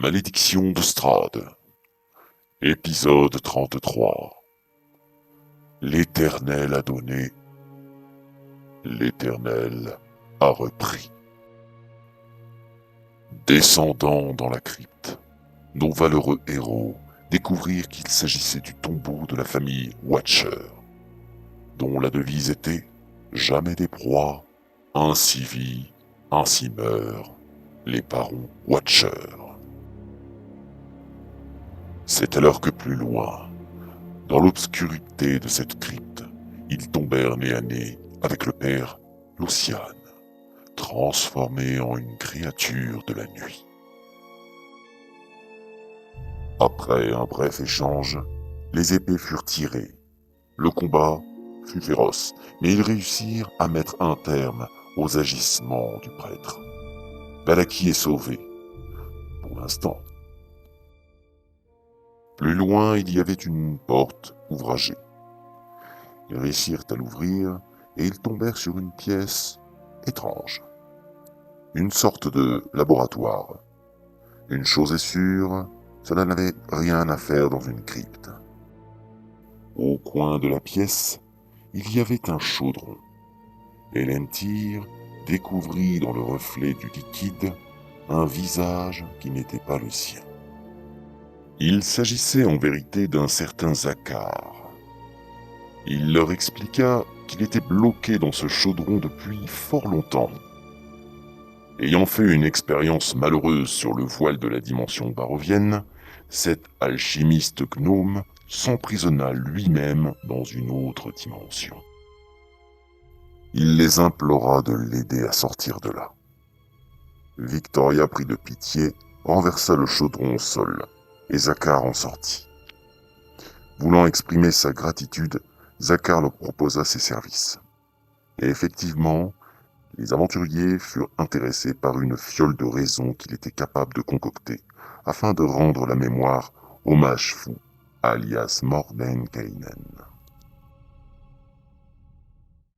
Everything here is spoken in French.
malédiction de Strahd. Épisode 33. L'Éternel a donné, l'Éternel a repris. Descendant dans la crypte, nos valeureux héros découvrirent qu'il s'agissait du tombeau de la famille Watcher, dont la devise était « Jamais des proies, ainsi vit, ainsi meurent les barons Watcher ». C'est alors que plus loin, dans l'obscurité de cette crypte, ils tombèrent nez à nez avec le père Lucian, transformé en une créature de la nuit. Après un bref échange, les épées furent tirées. Le combat fut féroce, mais ils réussirent à mettre un terme aux agissements du prêtre. Vallaki est sauvé, pour l'instant. Plus loin, il y avait une porte ouvragée. Ils réussirent à l'ouvrir et ils tombèrent sur une pièce étrange. Une sorte de laboratoire. Une chose est sûre, cela n'avait rien à faire dans une crypte. Au coin de la pièce, il y avait un chaudron. Elendil découvrit dans le reflet du liquide un visage qui n'était pas le sien. Il s'agissait en vérité d'un certain Zakar. Il leur expliqua qu'il était bloqué dans ce chaudron depuis fort longtemps. Ayant fait une expérience malheureuse sur le voile de la dimension barovienne, cet alchimiste gnome s'emprisonna lui-même dans une autre dimension. Il les implora de l'aider à sortir de là. Victoria prit de pitié, renversa le chaudron au sol, et Zakar en sortit. Voulant exprimer sa gratitude, Zakar leur proposa ses services. Et effectivement, les aventuriers furent intéressés par une fiole de raison qu'il était capable de concocter, afin de rendre la mémoire au mage fou, alias Mordenkainen.